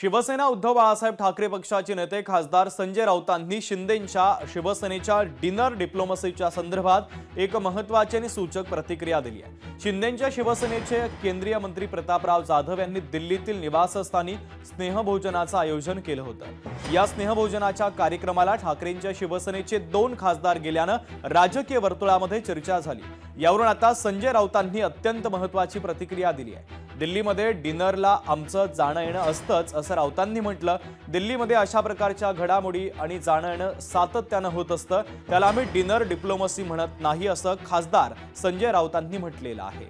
शिवसेना उद्धव बाळासाहेब ठाकरे पक्षाचे नेते खासदार संजय राऊतांनी शिंदेंच्या शिवसेनेच्या डिनर डिप्लोमसीच्या संदर्भात एक महत्त्वाची आणि सूचक प्रतिक्रिया दिली आहे। शिंदेंच्या शिवसेनेचे केंद्रीय मंत्री प्रतापराव जाधव यांनी दिल्लीतील निवासस्थानी स्नेहभोजनाचं आयोजन केलं होतं। या स्नेहभोजनाच्या कार्यक्रमाला ठाकरेंच्या शिवसेनेचे 2 खासदार गेल्यानं राजकीय वर्तुळामध्ये चर्चा झाली। यावरून आता संजय राऊतांनी अत्यंत महत्त्वाची प्रतिक्रिया दिली आहे। दिल्लीमध्ये डिनरला आमचं जाणं येणं असतंच असं राऊतांनी म्हटलं। दिल्लीमध्ये अशा प्रकारच्या घडामोडी आणि जाणं येणं सातत्यानं होत असतं, त्याला आम्ही डिनर डिप्लोमसी म्हणत नाही असं खासदार संजय राऊतांनी म्हटलेलं आहे।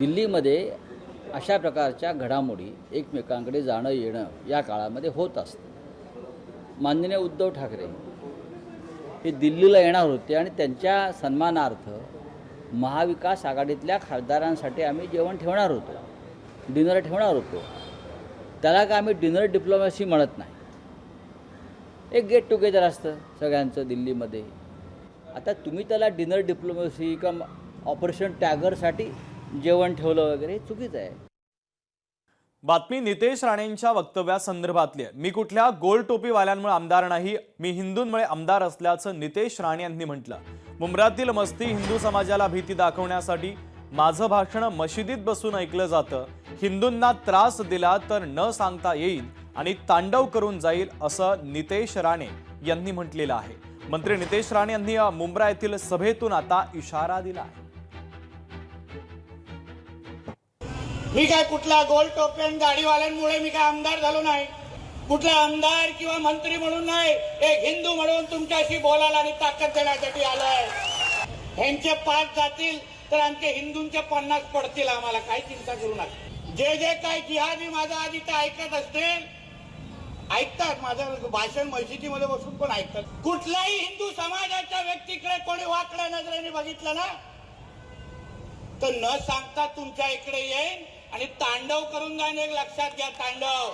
दिल्लीमध्ये अशा प्रकारच्या घडामोडी एकमेकांकडे जाणं येणं या काळामध्ये होत असतं। माननीय उद्धव ठाकरे हे दिल्लीला येणार होते आणि त्यांच्या सन्मानार्थ महाविकास आघाडीतल्या खासदारांसाठी आम्ही जेवण ठेवणार होतो, डिनर ठेवणार होतो। त्याला का आम्ही डिनर डिप्लोमसी म्हणत नाही, एक गेट टुगेदर असतं सगळ्यांचं दिल्लीमध्ये। आता तुम्ही त्याला डिनर डिप्लोमसी किंवा ऑपरेशन टॅगरसाठी जेवण ठेवलं वगैरे चुकीचं आहे। बातमी नितेश राणेंच्या वक्तव्यासंदर्भातली आहे। मी कुठल्या गोल टोपीवाल्यांमुळे आमदार नाही, मी हिंदूंमुळे आमदार असल्याचं नितेश राणे यांनी म्हटलं। मुंब्रातील मस्ती हिंदू समाजाला भीती दाखवण्यासाठी माझं भाषण मशिदीत बसून ऐकलं जातं, हिंदूंना त्रास दिला तर न सांगता येईल आणि तांडव करून जाईल असं नितेश राणे यांनी म्हटलेलं आहे। मंत्री नितेश राणे यांनी मुंब्रा येथील सभेतून आता इशारा दिला आहे। मी काय कुठल्या गोल टोप्यान गाडीवाल्यांमुळे मी काय आमदार झालो नाही, कुठला आमदार किंवा मंत्री म्हणून नाही, एक हिंदू म्हणून तुमच्याशी बोलायला आणि ताकद देण्यासाठी आलोय। ह्यांचे 5 जातील तर आमचे हिंदूंचे 50 पडतील, आम्हाला काही चिंता करू नका। जे जे काय जिहादी माझं आधी ते ऐकत असतील, ऐकतात माझं भाषण मस्जिदीमध्ये बसून पण ऐकतात। कुठल्याही हिंदू समाजाच्या व्यक्तीकडे कोणी वाकड्या नजरेने बघितलं ना तर न सांगता तुमच्या इकडे येईन आणि तांडव करून जाईन, एक लक्षात घ्या, तांडव।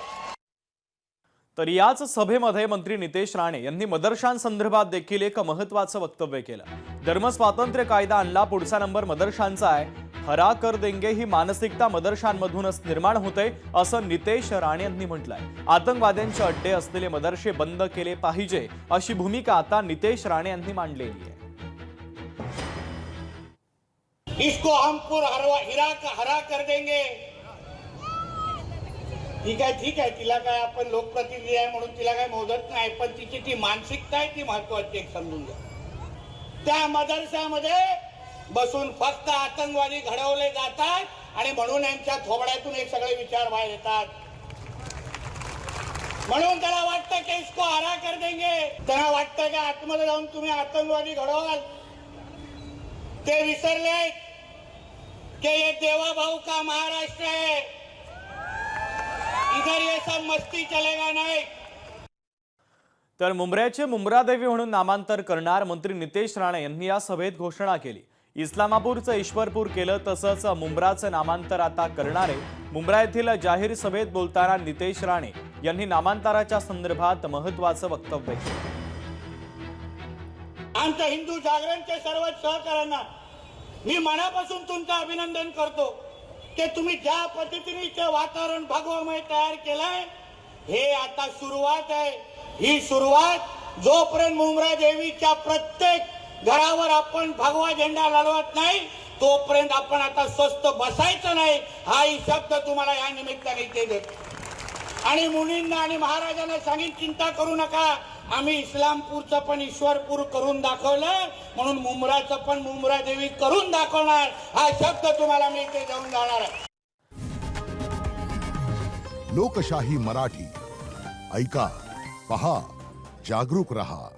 तर याच सभेमध्ये मंत्री नितेश राणे यांनी मदरशांसंदर्भात देखील एक महत्त्वाचं वक्तव्य केलं। धर्मस्वातंत्र्य कायदा आणला, पुढचा नंबर मदरशांचा आहे, हरा कर देंगे ही मानसिकता मदरशांमधूनच निर्माण होते असं नितेश राणे यांनी म्हटलंय। आतंकवाद्यांचे अड्डे असलेले मदरसे बंद केले पाहिजे अशी भूमिका आता नितेश राणे यांनी मांडलेली आहे। इसको हम हरा कर देंगे। ठीक आहे, तिला काय आपण लोकप्रतिनिधी आहे म्हणून तिला काय मोजत नाही, पण तिची ती मानसिकता आहे ती महत्वाची, एक समजून घ्या। त्या मदरसामध्ये बसून फक्त आतंकवादी घडवले जातात आणि म्हणून यांच्या थोबड्यातून हे सगळे विचार बाहेर येतात। म्हणून त्याला वाटतं की इसको हरा कर देंगे, त्यांना वाटतं की आतमध्ये जाऊन तुम्ही आतंकवादी घडवाल। ते विसरले कि ये देवा भाऊ का महाराष्ट्र है, इधर ये सब मस्ती चलेगा नहीं। तर मुंब्र्याचे मुंब्रादेवी म्हणून नामांतर करणार मंत्री नितेश राणे यांनी या सभेत घोषणा केली। इस्लामापूरचं ईश्वरपूर केलं, तसंच मुंब्राचं नामांतर आता करणार आहे। मुंब्रा येथील जाहीर सभेत बोलताना नितेश राणे यांनी नामांतराच्या संदर्भात महत्त्वाचं वक्तव्य केलं। आमच्या हिंदू जागरणचे सर्व सहकाऱ्यांना मी मनापासून तुमचं अभिनंदन करतो की तुम्ही ज्या पद्धतीने वातावरण भगवमय तयार केलंय, हे आता सुरुवात आहे। ही सुरुवात जोपर्यंत मुंब्रा देवीच्या प्रत्येक घरावर आपण भगवा झेंडा लढवत नाही तोपर्यंत आपण आता स्वस्थ बसायचं नाही, हाही शब्द तुम्हाला या निमित्ताने ते देतो। आणि मुलींना आणि महाराजांना सांगेन, चिंता करू नका, आम्ही इस्लामपूरचं पण ईश्वरपूर करून दाखवलं, म्हणून मुंब्राचं पण मुंब्रा देवी करून दाखवणार, हा शब्द तुम्हाला मी इथे देऊन जाणार आहे। लोकशाही मराठी ऐका, पहा, जागरूक रहा।